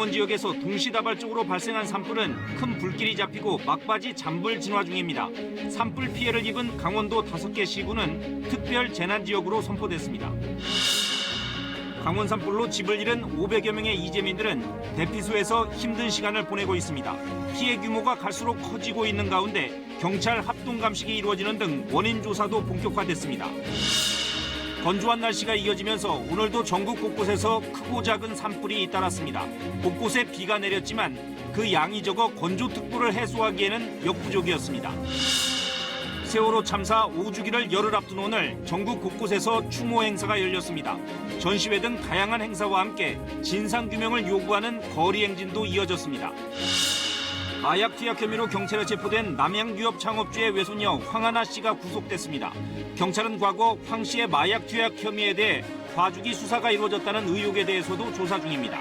강원 지역에서 동시다발적으로 발생한 산불은 큰 불길이 잡히고 막바지 잔불 진화 중입니다. 산불 피해를 입은 강원도 5개 시군은 특별 재난지역으로 선포됐습니다. 강원 산불로 집을 잃은 500여 명의 이재민들은 대피소에서 힘든 시간을 보내고 있습니다. 피해 규모가 갈수록 커지고 있는 가운데 경찰 합동 감식이 이루어지는 등 원인 조사도 본격화됐습니다. 건조한 날씨가 이어지면서 오늘도 전국 곳곳에서 크고 작은 산불이 잇따랐습니다. 곳곳에 비가 내렸지만 그 양이 적어 건조특보를 해소하기에는 역부족이었습니다. 세월호 참사 5주기를 열흘 앞둔 오늘 전국 곳곳에서 추모 행사가 열렸습니다. 전시회 등 다양한 행사와 함께 진상규명을 요구하는 거리 행진도 이어졌습니다. 마약 투약 혐의로 경찰에 체포된 남양유업 창업주의 외손녀 황하나 씨가 구속됐습니다. 경찰은 과거 황 씨의 마약 투약 혐의에 대해 봐주기 수사가 이루어졌다는 의혹에 대해서도 조사 중입니다.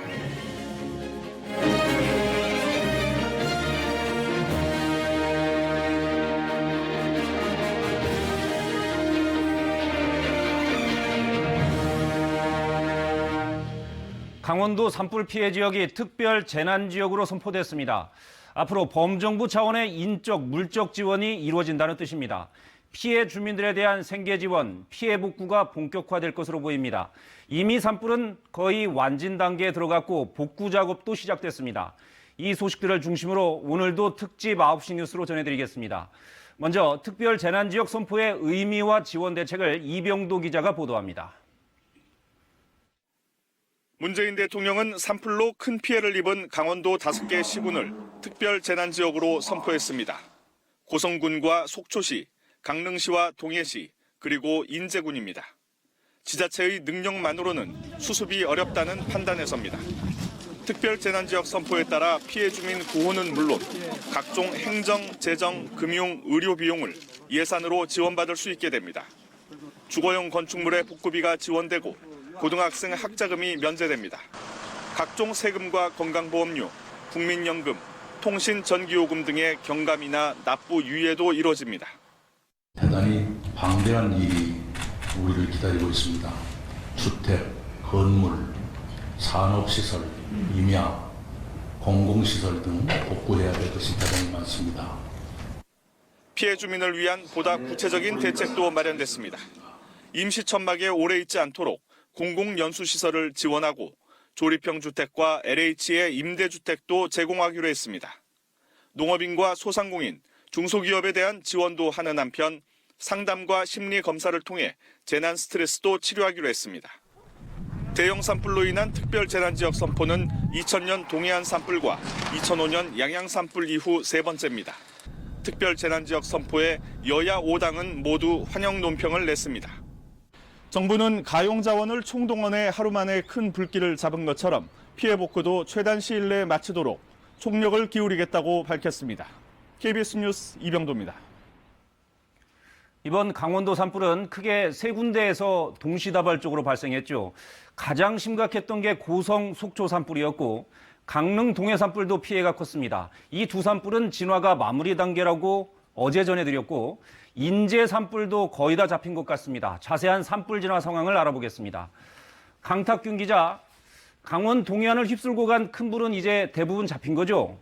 강원도 산불 피해 지역이 특별 재난지역으로 선포됐습니다. 앞으로 범정부 차원의 인적, 물적 지원이 이루어진다는 뜻입니다. 피해 주민들에 대한 생계 지원, 피해 복구가 본격화될 것으로 보입니다. 이미 산불은 거의 완진 단계에 들어갔고 복구 작업도 시작됐습니다. 이 소식들을 중심으로 오늘도 특집 9시 뉴스로 전해드리겠습니다. 먼저 특별 재난지역 선포의 의미와 지원 대책을 이병도 기자가 보도합니다. 문재인 대통령은 산불로 큰 피해를 입은 강원도 5개 시군을 특별 재난지역으로 선포했습니다. 고성군과 속초시, 강릉시와 동해시, 그리고 인제군입니다. 지자체의 능력만으로는 수습이 어렵다는 판단에서입니다. 특별 재난지역 선포에 따라 피해 주민 구호는 물론 각종 행정, 재정, 금융, 의료 비용을 예산으로 지원받을 수 있게 됩니다. 주거용 건축물의 복구비가 지원되고 고등학생 학자금이 면제됩니다. 각종 세금과 건강보험료, 국민연금, 통신 전기요금 등의 경감이나 납부 유예도 이루어집니다. 대단히 방대한 일이 우리를 기다리고 있습니다. 주택, 건물, 산업시설, 임야, 공공시설 등 복구해야 될 것이 대단히 많습니다. 피해 주민을 위한 보다 구체적인 대책도 마련됐습니다. 임시천막에 오래 있지 않도록 공공연수시설을 지원하고 조립형 주택과 LH의 임대주택도 제공하기로 했습니다. 농업인과 소상공인, 중소기업에 대한 지원도 하는 한편 상담과 심리검사를 통해 재난 스트레스도 치료하기로 했습니다. 대형 산불로 인한 특별 재난지역 선포는 2000년 동해안 산불과 2005년 양양 산불 이후 세 번째입니다. 특별 재난지역 선포에 여야 5당은 모두 환영 논평을 냈습니다. 정부는 가용자원을 총동원해 하루 만에 큰 불길을 잡은 것처럼 피해 복구도 최단 시일 내에 마치도록 총력을 기울이겠다고 밝혔습니다. KBS 뉴스 이병도입니다. 이번 강원도 산불은 크게 세 군데에서 동시다발적으로 발생했죠. 가장 심각했던 게 고성 속초 산불이었고 강릉 동해 산불도 피해가 컸습니다. 이 두 산불은 진화가 마무리 단계라고 어제 전해드렸고 인제 산불도 거의 다 잡힌 것 같습니다. 자세한 산불 진화 상황을 알아보겠습니다. 강탁균 기자, 강원 동해안을 휩쓸고 간 큰 불은 이제 대부분 잡힌 거죠?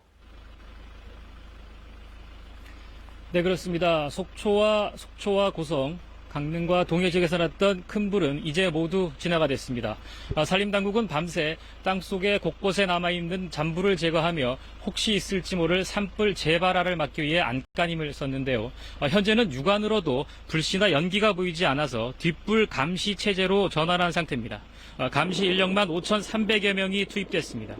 네, 그렇습니다. 속초와 고성, 강릉과 동해 지역에서 났던 큰 불은 이제 모두 진화가 됐습니다. 산림당국은 밤새 땅속에 곳곳에 남아있는 잔불을 제거하며 혹시 있을지 모를 산불 재발화를 막기 위해 안간힘을 썼는데요. 현재는 육안으로도 불씨나 연기가 보이지 않아서 뒷불 감시 체제로 전환한 상태입니다. 감시 인력만 5,300여 명이 투입됐습니다.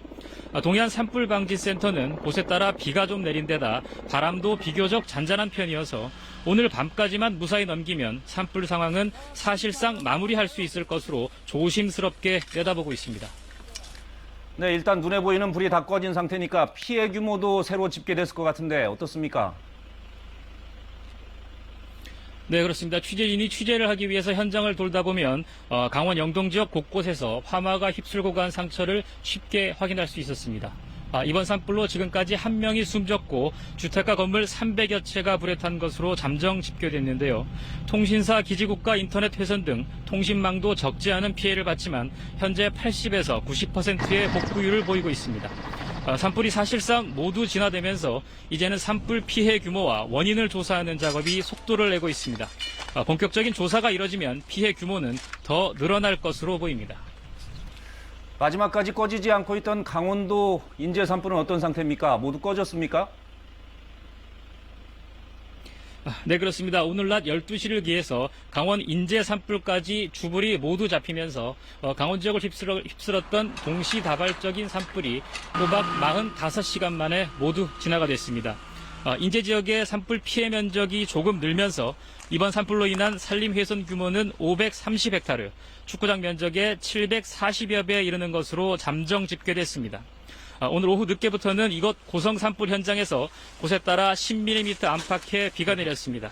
동해안 산불방지센터는 곳에 따라 비가 좀 내린 데다 바람도 비교적 잔잔한 편이어서 오늘 밤까지만 무사히 넘기면 산불 상황은 사실상 마무리할 수 있을 것으로 조심스럽게 내다보고 있습니다. 네, 일단 눈에 보이는 불이 다 꺼진 상태니까 피해 규모도 새로 집계됐을 것 같은데 어떻습니까? 네, 그렇습니다. 취재진이 취재를 하기 위해서 현장을 돌다 보면 강원 영동 지역 곳곳에서 화마가 휩쓸고 간 상처를 쉽게 확인할 수 있었습니다. 이번 산불로 지금까지 1명이 숨졌고 주택가 건물 300여 채가 불에 탄 것으로 잠정 집계됐는데요. 통신사, 기지국가, 인터넷 회선 등 통신망도 적지 않은 피해를 봤지만 현재 80에서 90%의 복구율을 보이고 있습니다. 산불이 사실상 모두 진화되면서 이제는 산불 피해 규모와 원인을 조사하는 작업이 속도를 내고 있습니다. 본격적인 조사가 이뤄지면 피해 규모는 더 늘어날 것으로 보입니다. 마지막까지 꺼지지 않고 있던 강원도 인제 산불은 어떤 상태입니까? 모두 꺼졌습니까? 네, 그렇습니다. 오늘 낮 12시를 기해서 강원 인제 산불까지 주불이 모두 잡히면서 강원 지역을 휩쓸었던 동시다발적인 산불이 꼬박 45시간 만에 모두 진화가 됐습니다. 인제 지역의 산불 피해 면적이 조금 늘면서 이번 산불로 인한 산림 훼손 규모는 530헥타르, 축구장 면적의 740여 배에 이르는 것으로 잠정 집계됐습니다. 오늘 오후 늦게부터는 이곳 고성 산불 현장에서 곳에 따라 10mm 안팎의 비가 내렸습니다.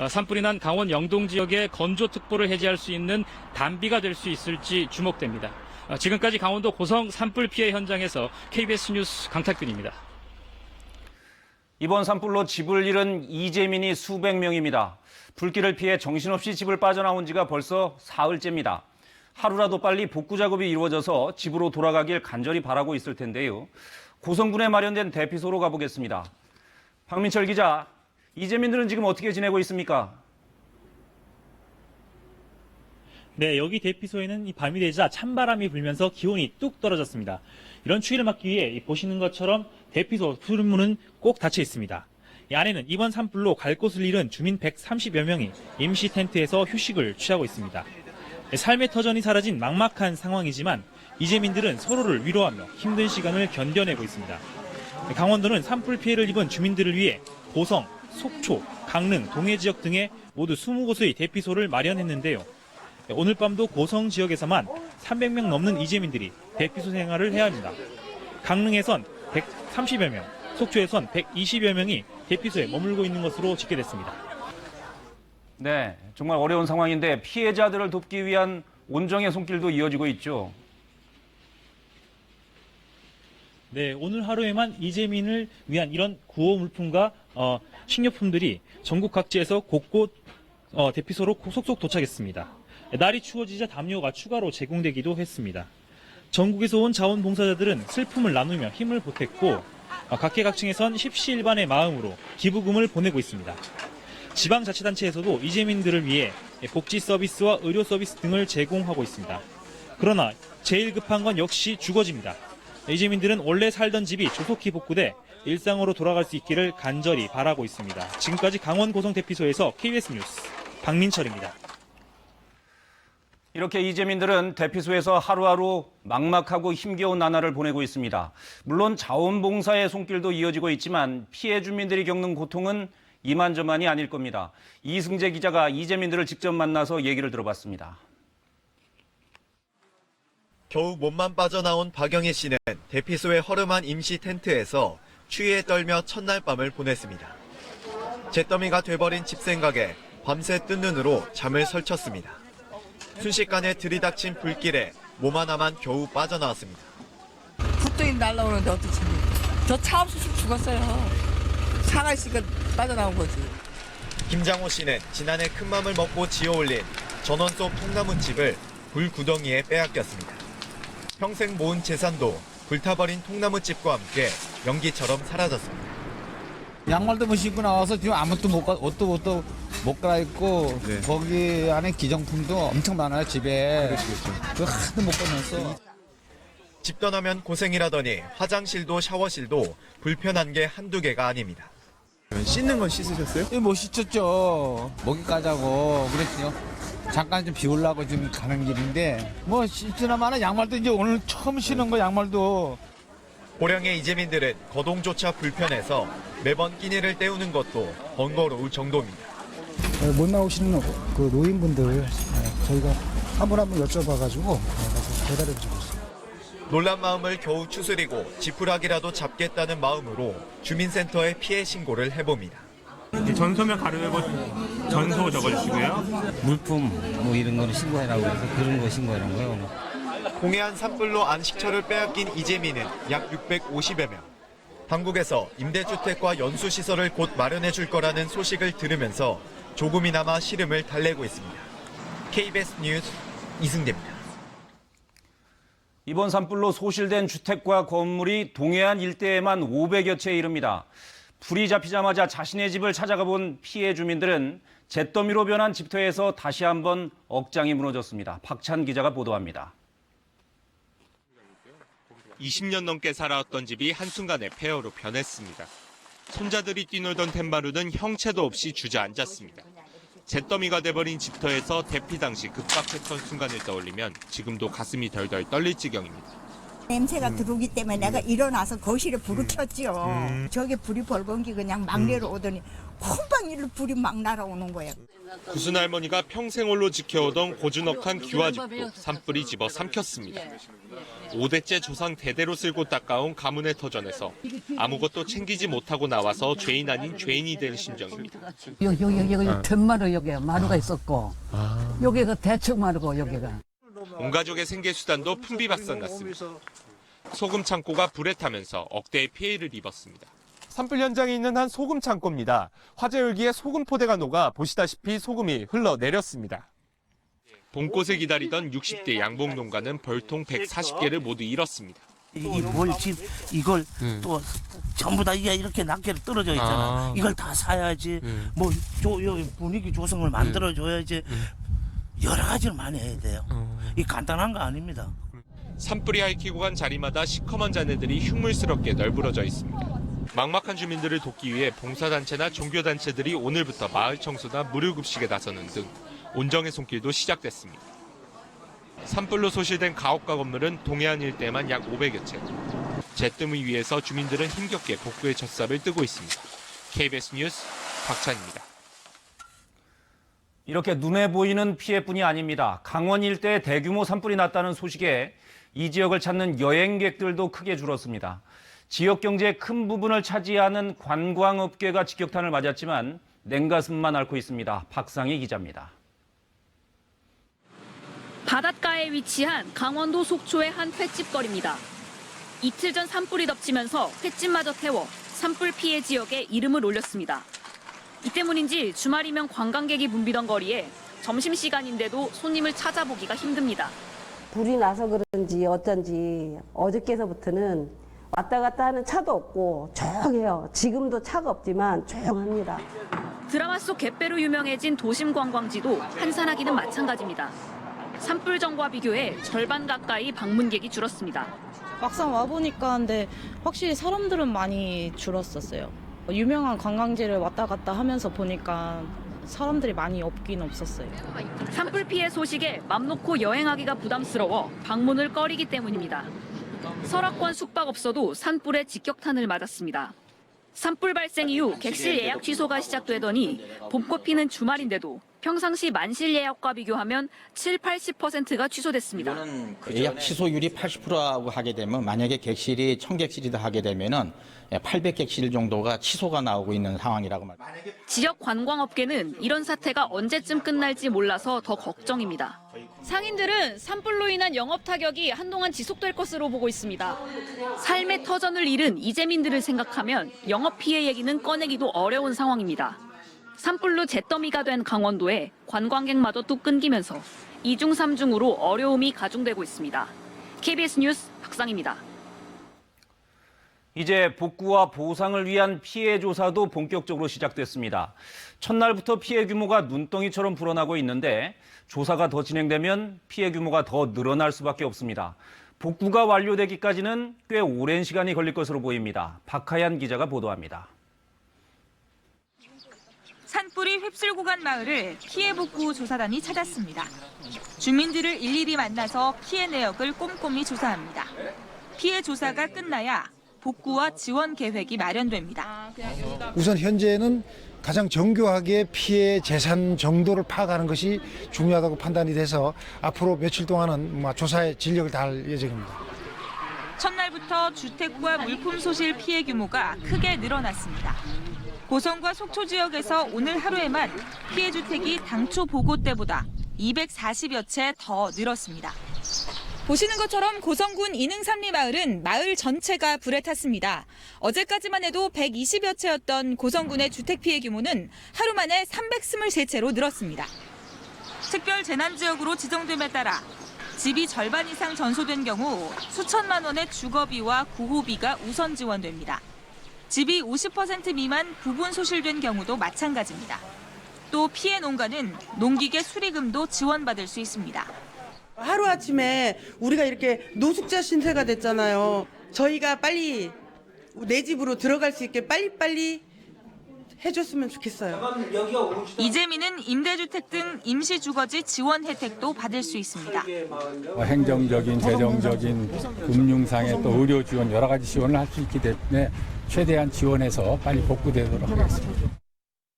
산불이 난 강원 영동 지역의 건조특보를 해제할 수 있는 단비가 될 수 있을지 주목됩니다. 지금까지 강원도 고성 산불 피해 현장에서 KBS 뉴스 강탁균입니다. 이번 산불로 집을 잃은 이재민이 수백 명입니다. 불길을 피해 정신없이 집을 빠져나온 지가 벌써 사흘째입니다. 하루라도 빨리 복구 작업이 이루어져서 집으로 돌아가길 간절히 바라고 있을 텐데요. 고성군에 마련된 대피소로 가보겠습니다. 박민철 기자, 이재민들은 지금 어떻게 지내고 있습니까? 네, 여기 대피소에는 이 밤이 되자 찬바람이 불면서 기온이 뚝 떨어졌습니다. 이런 추위를 막기 위해 보시는 것처럼 대피소 출입문은 꼭 닫혀 있습니다. 이 안에는 이번 산불로 갈 곳을 잃은 주민 130여 명이 임시 텐트에서 휴식을 취하고 있습니다. 삶의 터전이 사라진 막막한 상황이지만 이재민들은 서로를 위로하며 힘든 시간을 견뎌내고 있습니다. 강원도는 산불 피해를 입은 주민들을 위해 고성, 속초, 강릉, 동해 지역 등에 모두 20곳의 대피소를 마련했는데요. 오늘 밤도 고성 지역에서만 300명 넘는 이재민들이 대피소 생활을 해야 합니다. 강릉에선 130여 명, 속초에선 120여 명이 대피소에 머물고 있는 것으로 집계됐습니다. 네, 정말 어려운 상황인데 피해자들을 돕기 위한 온정의 손길도 이어지고 있죠. 네, 오늘 하루에만 이재민을 위한 이런 구호 물품과 식료품들이 전국 각지에서 곳곳 대피소로 속속 도착했습니다. 날이 추워지자 담요가 추가로 제공되기도 했습니다. 전국에서 온 자원봉사자들은 슬픔을 나누며 힘을 보탰고 각계각층에선 십시일반의 마음으로 기부금을 보내고 있습니다. 지방자치단체에서도 이재민들을 위해 복지 서비스와 의료 서비스 등을 제공하고 있습니다. 그러나 제일 급한 건 역시 주거지입니다. 이재민들은 원래 살던 집이 조속히 복구돼 일상으로 돌아갈 수 있기를 간절히 바라고 있습니다. 지금까지 강원 고성 대피소에서 KBS 뉴스 박민철입니다. 이렇게 이재민들은 대피소에서 하루하루 막막하고 힘겨운 나날을 보내고 있습니다. 물론 자원봉사의 손길도 이어지고 있지만 피해 주민들이 겪는 고통은 이만저만이 아닐 겁니다. 이승재 기자가 이재민들을 직접 만나서 얘기를 들어봤습니다. 겨우 몸만 빠져나온 박영희 씨는 대피소의 허름한 임시 텐트에서 추위에 떨며 첫날 밤을 보냈습니다. 잿더미가 돼버린 집 생각에 밤새 뜬 눈으로 잠을 설쳤습니다. 순식간에 들이닥친 불길에 몸 하나만 겨우 빠져나왔습니다. 굿등이 날라오는데 어떡지? 저 차 없으면 죽었어요. 차가 있으니까 빠져나온 거지. 김장호 씨는 지난해 큰맘을 먹고 지어올린 전원 속 통나무집을 불구덩이에 빼앗겼습니다. 평생 모은 재산도 불타버린 통나무집과 함께 연기처럼 사라졌습니다. 양말도 못 신고 나와서 지금 아무것도 옷도 못 갈아입고 네. 거기 안에 기정품도 엄청 많아요 집에. 그거 하나도 못 꺼냈어. 집 떠나면 고생이라더니 화장실도 샤워실도 불편한 게 한두 개가 아닙니다. 씻는 건 씻으셨어요? 못 씻었죠. 먹이 까자고 그랬죠. 잠깐 좀 비우려고 지금 가는 길인데 뭐 씻으나마나 양말도 이제 오늘 처음 신은 거 양말도. 고령의 이재민들은 거동조차 불편해서 매번 끼니를 때우는 것도 번거로울 정도입니다. 못 나오시는 그 노인분들 저희가 한 분 여쭤봐가지고 배달해주고 있어요. 놀란 마음을 겨우 추스리고 지푸라기라도 잡겠다는 마음으로 주민센터에 피해 신고를 해봅니다. 전소면 가루고 전소 적어주시고요. 물품 뭐 이런 거는 신고해라고 해서 그런 거 신고하는 거예요. 공해안 산불로 안식처를 빼앗긴 이재민은 약 650여 명. 당국에서 임대주택과 연수시설을 곧 마련해 줄 거라는 소식을 들으면서 조금이나마 시름을 달래고 있습니다. KBS 뉴스 이승대입니다. 이번 산불로 소실된 주택과 건물이 동해안 일대에만 500여 채에 이릅니다. 불이 잡히자마자 자신의 집을 찾아가 본 피해 주민들은 잿더미로 변한 집터에서 다시 한번 억장이 무너졌습니다. 박찬 기자가 보도합니다. 20년 넘게 살아왔던 집이 한순간에 폐허로 변했습니다. 손자들이 뛰놀던 툇마루는 형체도 없이 주저앉았습니다. 잿더미가 돼버린 집터에서 대피 당시 급박했던 순간을 떠올리면 지금도 가슴이 덜덜 떨릴 지경입니다. 냄새가 들어오기 때문에 내가 일어나서 거실에 불을 켰죠. 저게 불이 벌건기 그냥 막 내려오더니 콩방 일로 불이 막 날아오는 거예요. 구순 할머니가 평생 홀로 지켜오던 고즈넉한 기와집도 산불이 집어 삼켰습니다. 5대째 조상 대대로 쓸고 닦아온 가문의 터전에서 아무것도 챙기지 못하고 나와서 죄인 아닌 죄인이 된 심정입니다. 여기 툇마루 여기 마루가 있었고 여기가 대충 마루고 여기가. 온 가족의 생계수단도 풍비박산났습니다. 소금 창고가 불에 타면서 억대의 피해를 입었습니다. 산불 현장에 있는 한 소금 창고입니다. 화재 열기에 소금 포대가 녹아 보시다시피 소금이 흘러내렸습니다. 봄꽃을 기다리던 60대 양봉 농가는 벌통 140개를 모두 잃었습니다. 이 몰집 이걸 또 전부 다 이렇게 낱개로 떨어져 있잖아. 이걸 다 사야지. 뭐 분위기 조성을 만들어줘야지. 여러 가지를 많이 해야 돼요. 이 간단한 거 아닙니다. 산불이 핥히고 간 자리마다 시커먼 잔해들이 흉물스럽게 널브러져 있습니다. 막막한 주민들을 돕기 위해 봉사단체나 종교단체들이 오늘부터 마을 청소나 무료급식에 나서는 등 온정의 손길도 시작됐습니다. 산불로 소실된 가옥과 건물은 동해안 일대만 약 500여 채. 잿더미 위에서 주민들은 힘겹게 복구의 첫삽을 뜨고 있습니다. KBS 뉴스 박찬입니다. 이렇게 눈에 보이는 피해뿐이 아닙니다. 강원 일대에 대규모 산불이 났다는 소식에 이 지역을 찾는 여행객들도 크게 줄었습니다. 지역 경제의 큰 부분을 차지하는 관광업계가 직격탄을 맞았지만 냉가슴만 앓고 있습니다. 박상희 기자입니다. 바닷가에 위치한 강원도 속초의 한 횟집거리입니다. 이틀 전 산불이 덮치면서 횟집마저 태워 산불 피해 지역에 이름을 올렸습니다. 이 때문인지 주말이면 관광객이 붐비던 거리에 점심시간인데도 손님을 찾아보기가 힘듭니다. 불이 나서 그런지 어쩐지 어저께서부터는 왔다 갔다 하는 차도 없고 조용해요. 지금도 차가 없지만 조용합니다. 드라마 속 갯배로 유명해진 도심 관광지도 한산하기는 마찬가지입니다. 산불 전과 비교해 절반 가까이 방문객이 줄었습니다. 막상 와보니까 근데 확실히 사람들은 많이 줄었었어요. 유명한 관광지를 왔다 갔다 하면서 보니까 사람들이 많이 없긴 없었어요. 산불 피해 소식에 맘 놓고 여행하기가 부담스러워 방문을 꺼리기 때문입니다. 설악관 숙박업소도 산불에 직격탄을 맞았습니다. 산불 발생 이후 객실 예약 취소가 시작되더니 봄꽃 피는 주말인데도 평상시 만실 예약과 비교하면 70-80%가 취소됐습니다. 예약 취소율이 80%라고 하게 되면 만약에 객실이 1000객실이다 하게 되면은 800객실 정도가 취소가 나오고 있는 상황이라고 말합니다. 지역 관광업계는 이런 사태가 언제쯤 끝날지 몰라서 더 걱정입니다. 상인들은 산불로 인한 영업 타격이 한동안 지속될 것으로 보고 있습니다. 삶의 터전을 잃은 이재민들을 생각하면 영업 피해 얘기는 꺼내기도 어려운 상황입니다. 산불로 잿더미가 된 강원도에 관광객마저 뚝 끊기면서 2중 3중으로 어려움이 가중되고 있습니다. KBS 뉴스 박상입니다. 이제 복구와 보상을 위한 피해 조사도 본격적으로 시작됐습니다. 첫날부터 피해 규모가 눈덩이처럼 불어나고 있는데 조사가 더 진행되면 피해 규모가 더 늘어날 수밖에 없습니다. 복구가 완료되기까지는 꽤 오랜 시간이 걸릴 것으로 보입니다. 박하얀 기자가 보도합니다. 산불이 휩쓸고 간 마을을 피해 복구 조사단이 찾았습니다. 주민들을 일일이 만나서 피해 내역을 꼼꼼히 조사합니다. 피해 조사가 끝나야 복구와 지원 계획이 마련됩니다. 우선 현재는 가장 정교하게 피해 재산 정도를 파악하는 것이 중요하다고 판단이 돼서 앞으로 며칠 동안은 조사에 진력을 다할 예정입니다. 첫날부터 주택과 물품 소실 피해 규모가 크게 늘어났습니다. 고성과 속초 지역에서 오늘 하루에만 피해 주택이 당초 보고 때보다 240여 채 더 늘었습니다. 보시는 것처럼 고성군 이능삼리 마을은 마을 전체가 불에 탔습니다. 어제까지만 해도 120여 채였던 고성군의 주택 피해 규모는 하루 만에 323채로 늘었습니다. 특별 재난지역으로 지정됨에 따라 집이 절반 이상 전소된 경우 수천만 원의 주거비와 구호비가 우선 지원됩니다. 집이 50% 미만 부분 소실된 경우도 마찬가지입니다. 또 피해 농가는 농기계 수리금도 지원받을 수 있습니다. 하루아침에 우리가 이렇게 노숙자 신세가 됐잖아요. 저희가 빨리 내 집으로 들어갈 수 있게 빨리빨리 해줬으면 좋겠어요. 이재민은 임대주택 등 임시주거지 지원 혜택도 받을 수 있습니다. 행정적인, 재정적인, 금융상의 또 의료 지원 여러 가지 지원을 할 수 있기 때문에 최대한 지원해서 빨리 복구되도록 하겠습니다.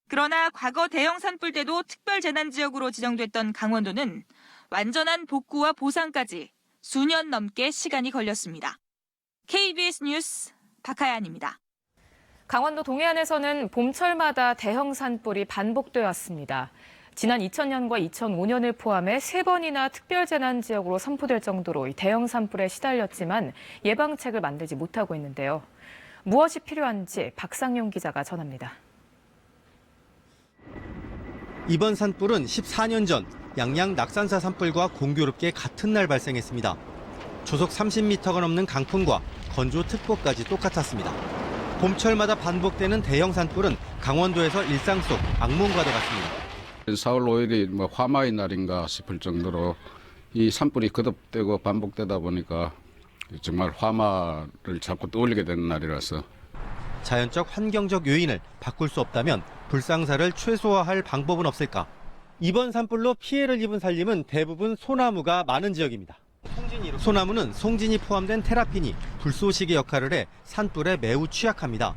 그러나 과거 대형 산불 때도 특별재난지역으로 지정됐던 강원도는 완전한 복구와 보상까지 수년 넘게 시간이 걸렸습니다. KBS 뉴스 박하연입니다. 강원도 동해안에서는 봄철마다 대형 산불이 반복돼 왔습니다. 지난 2000년과 2005년을 포함해 3번이나 특별재난지역으로 선포될 정도로 대형 산불에 시달렸지만 예방책을 만들지 못하고 있는데요. 무엇이 필요한지 박상용 기자가 전합니다. 이번 산불은 14년 전 양양 낙산사 산불과 공교롭게 같은 날 발생했습니다. 조속 30m가 넘는 강풍과 건조특보까지 똑같았습니다. 봄철마다 반복되는 대형 산불은 강원도에서 일상 속 악몽과 같습니다. 4월 5일이 화마의 날인가 싶을 정도로 이 산불이 거듭되고 반복되다 보니까 정말 화마를 자꾸 떠올리게 되는 날이라서 자연적 환경적 요인을 바꿀 수 없다면 불상사를 최소화할 방법은 없을까? 이번 산불로 피해를 입은 산림은 대부분 소나무가 많은 지역입니다. 소나무는 송진이 포함된 테라핀이 불쏘시개 역할을 해 산불에 매우 취약합니다.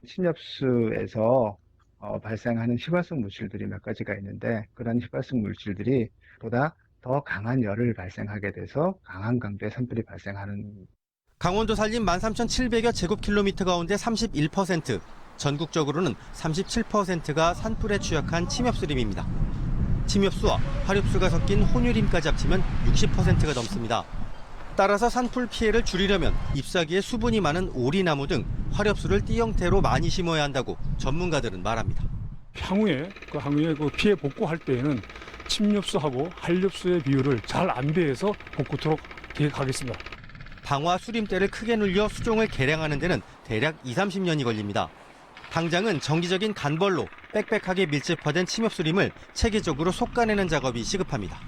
침엽수에서 발생하는 휘발성 물질들이 몇 가지가 있는데 그런 휘발성 물질들이 보다 더 강한 열을 발생하게 돼서 강한 강도의 산불이 발생하는. 강원도 산림 13,700여 제곱킬로미터 가운데 31%, 전국적으로는 37%가 산불에 취약한 침엽수림입니다. 침엽수와 화렵수가 섞인 혼유림까지 합치면 60%가 넘습니다. 따라서 산불 피해를 줄이려면 잎사귀에 수분이 많은 오리나무 등 화렵수를 띠 형태로 많이 심어야 한다고 전문가들은 말합니다. 향후에 그 피해 복구할 때에는 침엽수하고 한렵수의 비율을 잘 안배해서 복구토록 계획하겠습니다. 방화 수림대를 크게 늘려 수종을 개량하는 데는 대략 20-30년이 걸립니다. 당장은 정기적인 간벌로 빽빽하게 밀집화된 침엽수림을 체계적으로 솎아내는 작업이 시급합니다.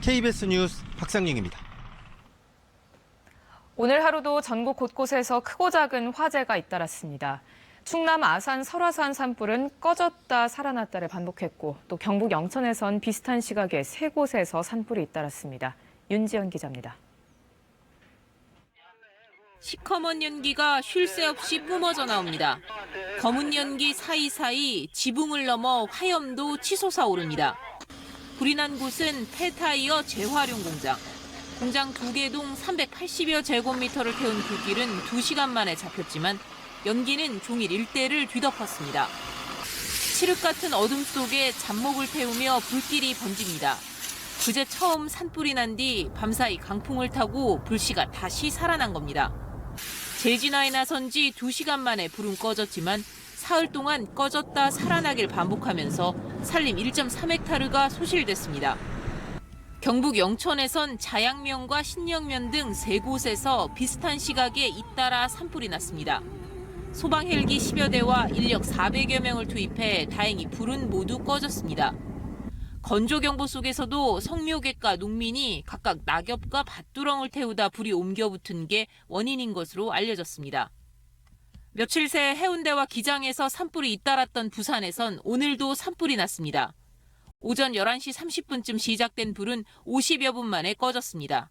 KBS 뉴스 박상영입니다. 오늘 하루도 전국 곳곳에서 크고 작은 화재가 잇따랐습니다. 충남 아산 설화산 산불은 꺼졌다 살아났다를 반복했고 또 경북 영천에선 비슷한 시각에 3곳에서 산불이 잇따랐습니다. 윤지연 기자입니다. 시커먼 연기가 쉴 새 없이 뿜어져 나옵니다. 검은 연기 사이사이 지붕을 넘어 화염도 치솟아 오릅니다. 불이 난 곳은 폐타이어 재활용 공장. 공장 2개 동 380여 제곱미터를 태운 불길은 2시간 만에 잡혔지만 연기는 종일 일대를 뒤덮었습니다. 칠흑 같은 어둠 속에 잡목을 태우며 불길이 번집니다. 그제 처음 산불이 난 뒤 밤사이 강풍을 타고 불씨가 다시 살아난 겁니다. 재진화에 나선 지 2시간 만에 불은 꺼졌지만 사흘 동안 꺼졌다 살아나길 반복하면서 산림 1.3헥타르가 소실됐습니다. 경북 영천에선 자양면과 신영면 등 3곳에서 비슷한 시각에 잇따라 산불이 났습니다. 소방 헬기 10여 대와 인력 400여 명을 투입해 다행히 불은 모두 꺼졌습니다. 건조경보 속에서도 성묘객과 농민이 각각 낙엽과 밭두렁을 태우다 불이 옮겨붙은 게 원인인 것으로 알려졌습니다. 며칠 새 해운대와 기장에서 산불이 잇따랐던 부산에선 오늘도 산불이 났습니다. 오전 11시 30분쯤 시작된 불은 50여 분 만에 꺼졌습니다.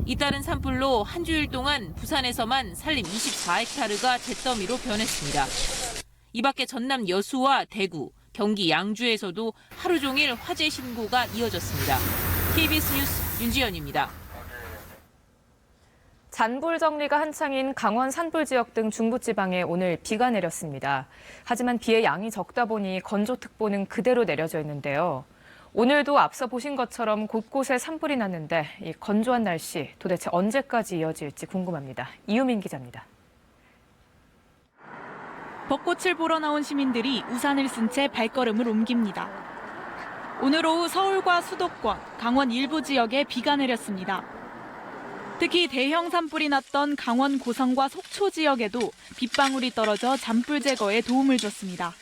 잇따른 산불로 한 주일 동안 부산에서만 산림 24헥타르가 잿더미로 변했습니다. 이 밖에 전남 여수와 대구, 경기 양주에서도 하루 종일 화재 신고가 이어졌습니다. KBS 뉴스 윤지연입니다. 잔불 정리가 한창인 강원 산불 지역 등 중부지방에 오늘 비가 내렸습니다. 하지만 비의 양이 적다 보니 건조특보는 그대로 내려져 있는데요. 오늘도 앞서 보신 것처럼 곳곳에 산불이 났는데 이 건조한 날씨 도대체 언제까지 이어질지 궁금합니다. 이유민 기자입니다. 벚꽃을 보러 나온 시민들이 우산을 쓴 채 발걸음을 옮깁니다. 오늘 오후 서울과 수도권, 강원 일부 지역에 비가 내렸습니다. 특히 대형 산불이 났던 강원 고성과 속초 지역에도 빗방울이 떨어져 잔불 제거에 도움을 줬습니다.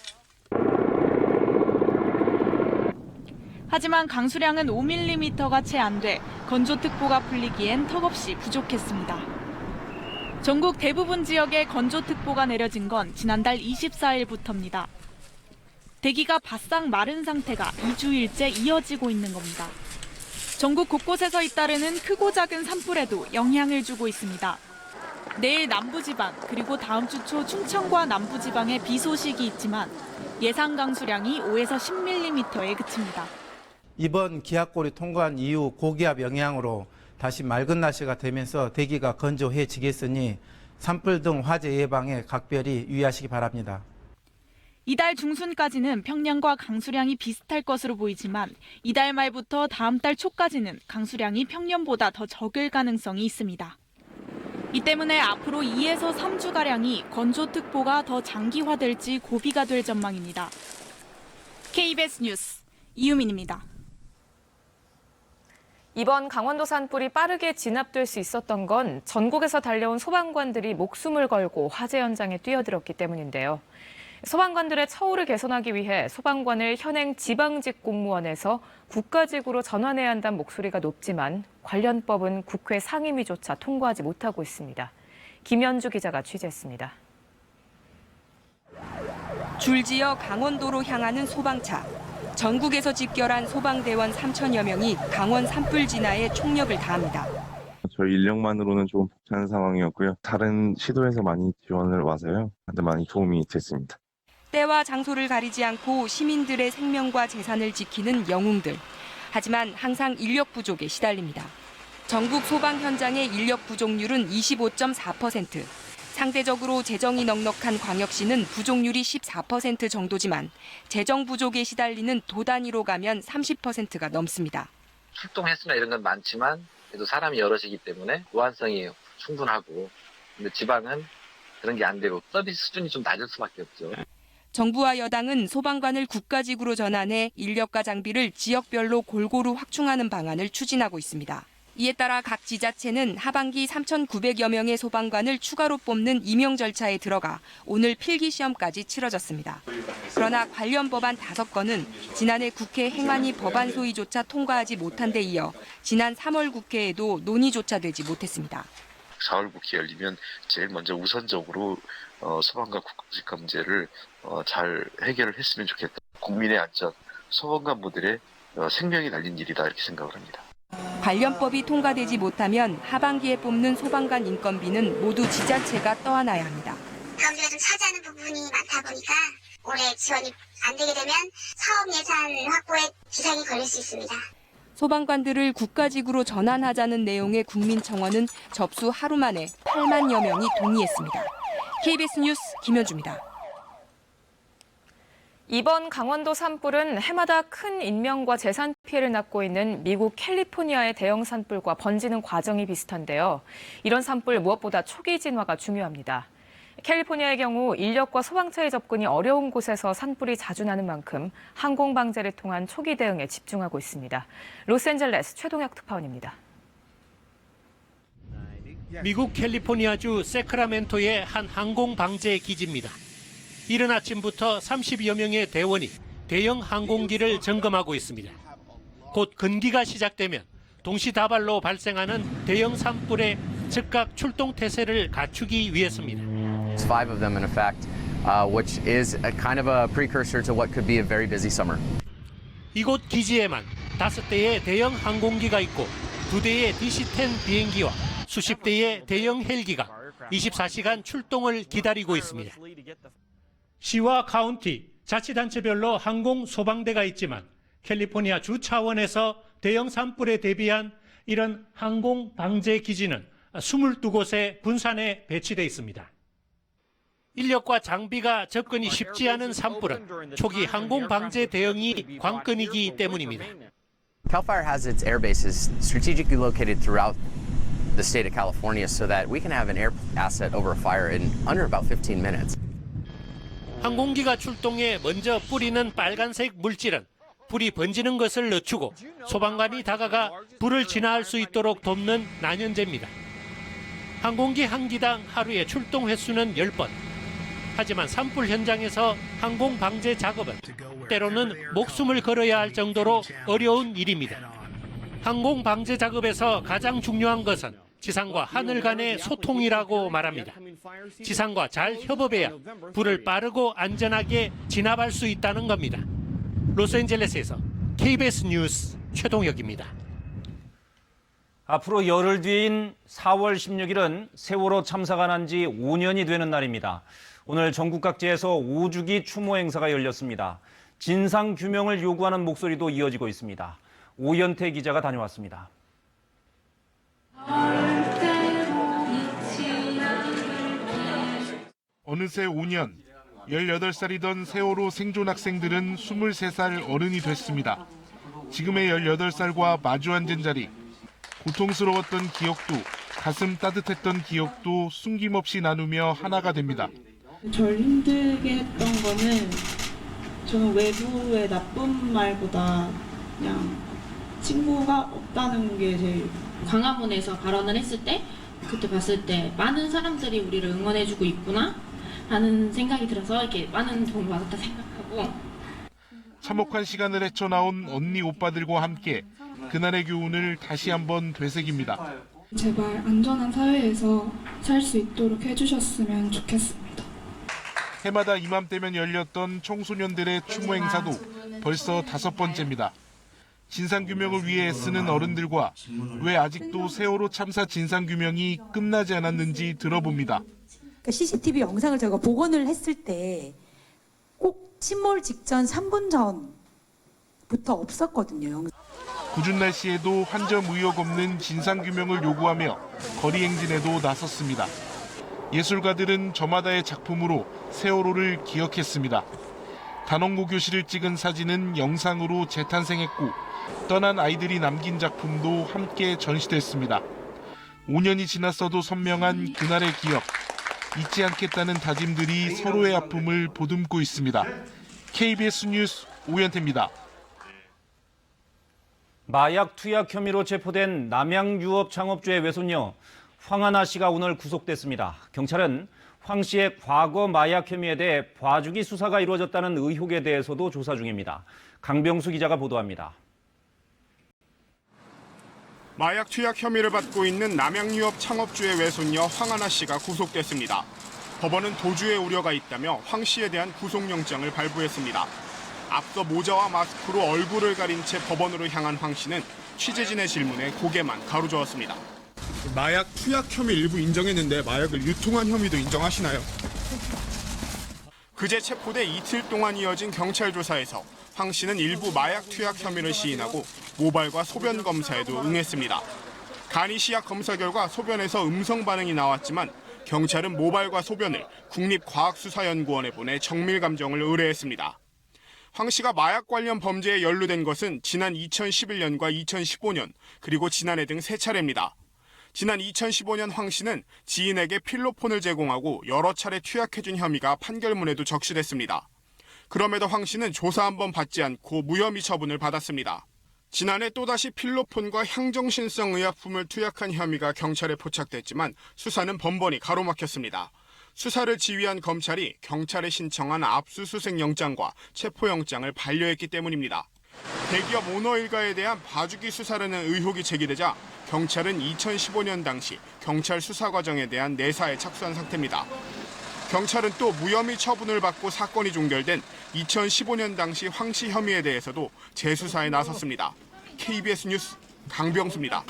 하지만 강수량은 5mm가 채 안 돼 건조특보가 풀리기엔 턱없이 부족했습니다. 전국 대부분 지역에 건조특보가 내려진 건 지난달 24일부터입니다. 대기가 바싹 마른 상태가 2주일째 이어지고 있는 겁니다. 전국 곳곳에서 잇따르는 크고 작은 산불에도 영향을 주고 있습니다. 내일 남부지방 그리고 다음 주 초 충청과 남부지방에 비 소식이 있지만 예상 강수량이 5에서 10mm에 그칩니다. 이번 기압골이 통과한 이후 고기압 영향으로 다시 맑은 날씨가 되면서 대기가 건조해지겠으니 산불 등 화재 예방에 각별히 유의하시기 바랍니다. 이달 중순까지는 평년과 강수량이 비슷할 것으로 보이지만 이달 말부터 다음 달 초까지는 강수량이 평년보다 더 적을 가능성이 있습니다. 이 때문에 앞으로 2에서 3주가량이 건조특보가 더 장기화될지 고비가 될 전망입니다. KBS 뉴스 이유민입니다. 이번 강원도 산불이 빠르게 진압될 수 있었던 건 전국에서 달려온 소방관들이 목숨을 걸고 화재 현장에 뛰어들었기 때문인데요. 소방관들의 처우를 개선하기 위해 소방관을 현행 지방직 공무원에서 국가직으로 전환해야 한다는 목소리가 높지만 관련 법은 국회 상임위조차 통과하지 못하고 있습니다. 김현주 기자가 취재했습니다. 줄지어 강원도로 향하는 소방차. 전국에서 집결한 소방대원 3천여 명이 강원 산불 진화에 총력을 다합니다. 저희 인력만으로는 좀 벅찬 상황이었고요. 다른 시도에서 많이 지원을 와서요. 많이 도움이 됐습니다. 때와 장소를 가리지 않고 시민들의 생명과 재산을 지키는 영웅들. 하지만 항상 인력 부족에 시달립니다. 전국 소방 현장의 인력 부족률은 25.4%. 상대적으로 재정이 넉넉한 광역시는 부족률이 14% 정도지만 재정 부족에 시달리는 도 단위로 가면 30%가 넘습니다. 출동 횟수나 이런 건 많지만 그래도 사람이 여럿이기 때문에 보안성이 충분하고 근데 지방은 그런 게 안 되고 서비스 수준이 좀 낮을 수밖에 없죠. 정부와 여당은 소방관을 국가직으로 전환해 인력과 장비를 지역별로 골고루 확충하는 방안을 추진하고 있습니다. 이에 따라 각 지자체는 하반기 3,900여 명의 소방관을 추가로 뽑는 임용 절차에 들어가 오늘 필기시험까지 치러졌습니다. 그러나 관련 법안 5건은 지난해 국회 행안위 법안 소위조차 통과하지 못한 데 이어 지난 3월 국회에도 논의조차 되지 못했습니다. 4월 국회 열리면 제일 먼저 우선적으로 소방관 국가직 감제를 잘 해결을 했으면 좋겠다. 국민의 안전, 소방관분들의 생명이 달린 일이다 이렇게 생각을 합니다. 관련법이 통과되지 못하면 하반기에 뽑는 소방관 인건비는 모두 지자체가 떠안아야 합니다. 경비가 좀 차지하는 부분이 많다 보니까 올해 지원이 안 되게 되면 사업 예산 확보에 지장이 걸릴 수 있습니다. 소방관들을 국가직으로 전환하자는 내용의 국민청원은 접수 하루 만에 8만여 명이 동의했습니다. KBS 뉴스 김현주입니다. 이번 강원도 산불은 해마다 큰 인명과 재산 피해를 낳고 있는 미국 캘리포니아의 대형 산불과 번지는 과정이 비슷한데요. 이런 산불 무엇보다 초기 진화가 중요합니다. 캘리포니아의 경우 인력과 소방차의 접근이 어려운 곳에서 산불이 자주 나는 만큼 항공 방제를 통한 초기 대응에 집중하고 있습니다. 로스앤젤레스 최동혁 특파원입니다. 미국 캘리포니아주 세크라멘토의 한 항공 방제 기지입니다. 이른 아침부터 30여 명의 대원이 대형 항공기를 점검하고 있습니다. 곧 근기가 시작되면 동시다발로 발생하는 대형 산불의 즉각 출동 태세를 갖추기 위해서입니다. It's 5 of them in effect, which is a kind of a precursor to what could be a very busy summer. 이곳 기지에만 5대의 대형 항공기가 있고 2대의 DC-10 비행기와 수십 대의 대형 헬기가 24시간 출동을 기다리고 있습니다. 시와 카운티, 자치단체별로 항공 소방대가 있지만 캘리포니아 주 차원에서 대형 산불에 대비한 이런 항공 방제 기지는 22곳에 분산해 배치돼 있습니다. 인력과 장비가 접근이 쉽지 않은 산불은 초기 항공 방제 대응이 관건이기 때문입니다. CAL FIRE has its air bases strategically located throughout the state of California so that we can have an air asset over a fire in under about 15 minutes. 항공기가 출동해 먼저 뿌리는 빨간색 물질은 불이 번지는 것을 늦추고 소방관이 다가가 불을 진화할 수 있도록 돕는 난연제입니다. 항공기 한 기당 하루에 출동 횟수는 10번. 하지만 산불 현장에서 항공 방제 작업은 때로는 목숨을 걸어야 할 정도로 어려운 일입니다. 항공 방제 작업에서 가장 중요한 것은 지상과 하늘 간의 소통이라고 말합니다. 지상과 잘 협업해야 불을 빠르고 안전하게 진압할 수 있다는 겁니다. 로스앤젤레스에서 KBS 뉴스 최동혁입니다. 앞으로 열흘 뒤인 4월 16일은 세월호 참사가 난 지 5년이 되는 날입니다. 오늘 전국 각지에서 5주기 추모 행사가 열렸습니다. 진상 규명을 요구하는 목소리도 이어지고 있습니다. 오연태 기자가 다녀왔습니다. 어느새 5년, 18살이던 세월호 생존 학생들은 23살 어른이 됐습니다. 지금의 18살과 마주 앉은 자리, 고통스러웠던 기억도, 가슴 따뜻했던 기억도 숨김없이 나누며 하나가 됩니다. 절 힘들게 했던 거는 저는 외부의 나쁜 말보다 그냥 친구가 없다는 게 제일. 광화문에서 발언을 했을 때 그때 봤을 때 많은 사람들이 우리를 응원해주고 있구나 라는 생각이 들어서 이렇게 많은 도움을 받았다 생각하고. 참혹한 시간을 헤쳐나온 언니 오빠들과 함께 그날의 교훈을 다시 한번 되새깁니다. 제발 안전한 사회에서 살 수 있도록 해주셨으면 좋겠습니다. 해마다 이맘때면 열렸던 청소년들의 추모 행사도 벌써 5번째입니다. 진상규명을 위해 애쓰는 어른들과 왜 아직도 세월호 참사 진상규명이 끝나지 않았는지 들어봅니다. CCTV 영상을 제가 복원을 했을 때 꼭 침몰 직전 3분 전부터 없었거든요. 궂은 날씨에도 한 점 의혹 없는 진상규명을 요구하며 거리 행진에도 나섰습니다. 예술가들은 저마다의 작품으로 세월호를 기억했습니다. 단원고 교실을 찍은 사진은 영상으로 재탄생했고 떠난 아이들이 남긴 작품도 함께 전시됐습니다. 5년이 지났어도 선명한 그날의 기억, 잊지 않겠다는 다짐들이 서로의 아픔을 보듬고 있습니다. KBS 뉴스 오연태입니다. 마약 투약 혐의로 체포된 남양유업 창업주의 외손녀 황하나 씨가 오늘 구속됐습니다. 경찰은 황 씨의 과거 마약 혐의에 대해 봐주기 수사가 이루어졌다는 의혹에 대해서도 조사 중입니다. 강병수 기자가 보도합니다. 마약 투약 혐의를 받고 있는 남양유업 창업주의 외손녀 황하나 씨가 구속됐습니다. 법원은 도주의 우려가 있다며 황 씨에 대한 구속영장을 발부했습니다. 앞서 모자와 마스크로 얼굴을 가린 채 법원으로 향한 황 씨는 취재진의 질문에 고개만 가로저었습니다. 마약 투약 혐의 일부 인정했는데 마약을 유통한 혐의도 인정하시나요? 그제 체포돼 이틀 동안 이어진 경찰 조사에서 황 씨는 일부 마약 투약 혐의를 시인하고 모발과 소변 검사에도 응했습니다. 간이 시약 검사 결과 소변에서 음성 반응이 나왔지만 경찰은 모발과 소변을 국립과학수사연구원에 보내 정밀 감정을 의뢰했습니다. 황 씨가 마약 관련 범죄에 연루된 것은 지난 2011년과 2015년 그리고 지난해 등 3차례입니다. 지난 2015년 황 씨는 지인에게 필로폰을 제공하고 여러 차례 투약해준 혐의가 판결문에도 적시됐습니다. 그럼에도 황 씨는 조사 한 번 받지 않고 무혐의 처분을 받았습니다. 지난해 또다시 필로폰과 향정신성 의약품을 투약한 혐의가 경찰에 포착됐지만 수사는 번번이 가로막혔습니다. 수사를 지휘한 검찰이 경찰에 신청한 압수수색 영장과 체포영장을 반려했기 때문입니다. 대기업 오너 일가에 대한 봐주기 수사라는 의혹이 제기되자 경찰은 2015년 당시 경찰 수사 과정에 대한 내사에 착수한 상태입니다. 경찰은 또 무혐의 처분을 받고 사건이 종결된 2015년 당시 황 씨 혐의에 대해서도 재수사에 나섰습니다. KBS 뉴스 강병수입니다.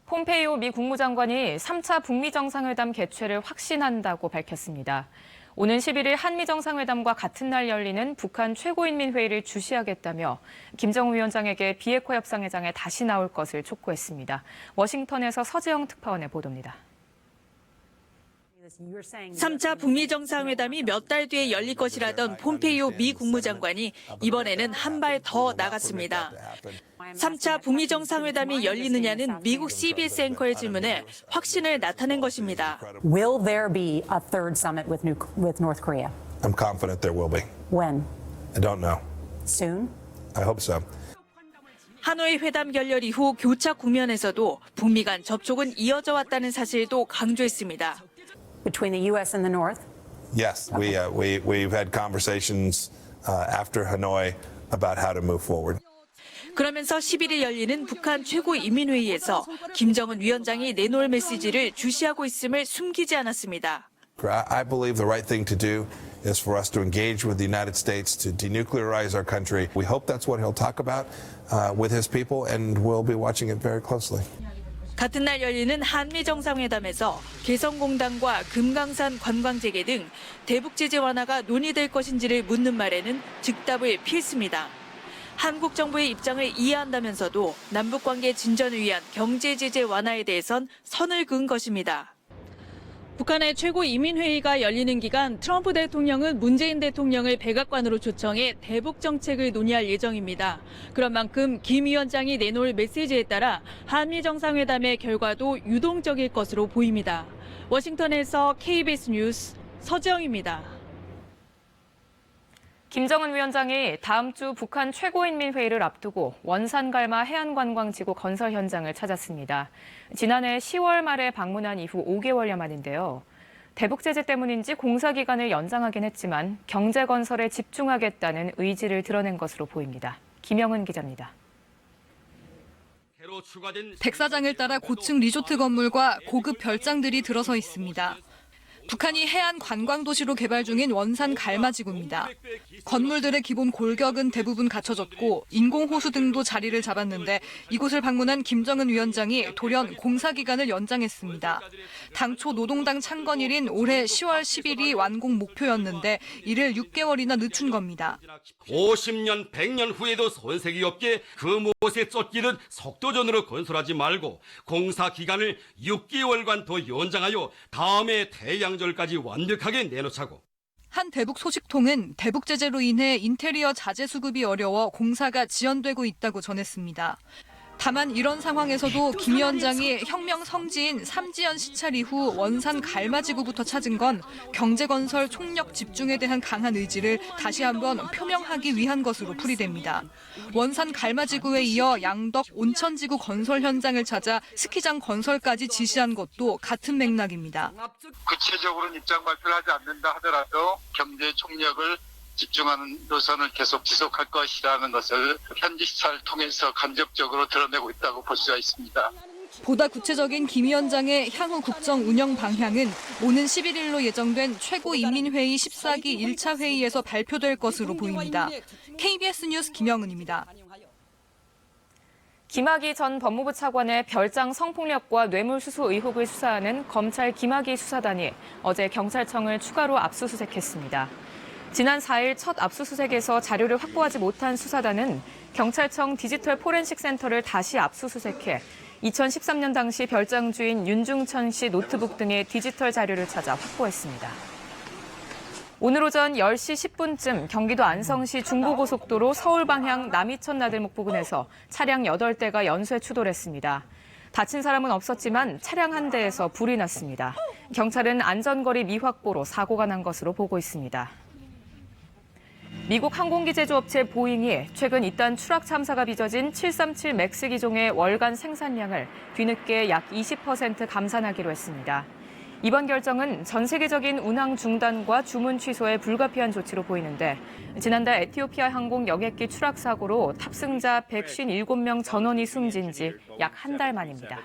폼페이오 미 국무장관이 3차 북미 정상회담 개최를 확신한다고 밝혔습니다. 오는 11일 한미 정상회담과 같은 날 열리는 북한 최고인민회의를 주시하겠다며 김정은 위원장에게 비핵화 협상회장에 다시 나올 것을 촉구했습니다. 워싱턴에서 서재영 특파원의 보도입니다. 3차 북미 정상회담이 몇 달 뒤에 열릴 것이라던 폼페이오 미 국무장관이 이번에는 한 발 더 나갔습니다. 3차 북미 정상회담이 열리느냐는 미국 CBS 앵커의 질문에 확신을 나타낸 것입니다. Will there be a third summit with North Korea? I'm confident there will be. When? I don't know. Soon? I hope so. 하노이 회담 결렬 이후 교차 국면에서도 북미 간 접촉은 이어져 왔다는 사실도 강조했습니다. Between the U.S. and the North? Yes, we've had conversations after Hanoi about how to move forward. 그러면서 11일 열리는 북한 최고인민회의에서 김정은 위원장이 내놓을 메시지를 주시하고 있음을 숨기지 않았습니다. I believe the right thing to do is for us to engage with the United States to denuclearize our country. We hope that's what he'll talk about with his people, and we'll be watching it very closely. 같은 날 열리는 한미 정상회담에서 개성공단과 금강산 관광재개 등 대북 제재 완화가 논의될 것인지를 묻는 말에는 즉답을 피했습니다. 한국 정부의 입장을 이해한다면서도 남북 관계 진전을 위한 경제 제재 완화에 대해선 선을 그은 것입니다. 북한의 최고인민회의가 열리는 기간 트럼프 대통령은 문재인 대통령을 백악관으로 초청해 대북 정책을 논의할 예정입니다. 그런 만큼 김 위원장이 내놓을 메시지에 따라 한미 정상회담의 결과도 유동적일 것으로 보입니다. 워싱턴에서 KBS 뉴스 서지영입니다. 김정은 위원장이 다음 주 북한 최고인민회의를 앞두고 원산갈마 해안관광지구 건설 현장을 찾았습니다. 지난해 10월 말에 방문한 이후 5개월여 만인데요. 대북 제재 때문인지 공사 기간을 연장하긴 했지만 경제 건설에 집중하겠다는 의지를 드러낸 것으로 보입니다. 김영은 기자입니다. 백사장을 따라 고층 리조트 건물과 고급 별장들이 들어서 있습니다. 북한이 해안 관광 도시로 개발 중인 원산 갈마지구입니다. 건물들의 기본 골격은 대부분 갖춰졌고 인공호수 등도 자리를 잡았는데 이곳을 방문한 김정은 위원장이 돌연 공사 기간을 연장했습니다. 당초 노동당 창건일인 올해 10월 10일이 완공 목표였는데 이를 6개월이나 늦춘 겁니다. 50년, 100년 후에도 손색이 없게 그 못에 쫓기듯 속도전으로 건설하지 말고 공사 기간을 6개월간 더 연장하여 다음해 태양절까지 완벽하게 내놓자고. 한 대북 소식통은 대북 제재로 인해 인테리어 자재 수급이 어려워 공사가 지연되고 있다고 전했습니다. 다만 이런 상황에서도 김 위원장이 혁명 성지인 삼지연 시찰 이후 원산 갈마지구부터 찾은 건 경제건설 총력 집중에 대한 강한 의지를 다시 한번 표명하기 위한 것으로 풀이됩니다. 원산 갈마지구에 이어 양덕 온천지구 건설 현장을 찾아 스키장 건설까지 지시한 것도 같은 맥락입니다. 구체적으로는 입장 발표를 하지 않는다 하더라도 경제 총력을 집중하는 노선을 계속 지속할 것이라는 것을 현지 시찰을 통해서 간접적으로 드러내고 있다고 볼 수가 있습니다. 보다 구체적인 김 위원장의 향후 국정 운영 방향은 오는 11일로 예정된 최고인민회의 14기 1차 회의에서 발표될 것으로 보입니다. KBS 뉴스 김영은입니다. 김학의 전 법무부 차관의 별장 성폭력과 뇌물수수 의혹을 수사하는 검찰 김학의 수사단이 어제 경찰청을 추가로 압수수색했습니다. 지난 4일 첫 압수수색에서 자료를 확보하지 못한 수사단은 경찰청 디지털 포렌식 센터를 다시 압수수색해 2013년 당시 별장 주인 윤중천 씨 노트북 등의 디지털 자료를 찾아 확보했습니다. 오늘 오전 10시 10분쯤 경기도 안성시 중부고속도로 서울 방향 남이천 나들목 부근에서 차량 8대가 연쇄 추돌했습니다. 다친 사람은 없었지만 차량 한 대에서 불이 났습니다. 경찰은 안전거리 미확보로 사고가 난 것으로 보고 있습니다. 미국 항공기 제조업체 보잉이 최근 잇따른 추락 참사가 빚어진 737 맥스 기종의 월간 생산량을 뒤늦게 약 20% 감산하기로 했습니다. 이번 결정은 전 세계적인 운항 중단과 주문 취소에 불가피한 조치로 보이는데 지난달 에티오피아 항공 여객기 추락 사고로 탑승자 157명 전원이 숨진 지 약 한 달 만입니다.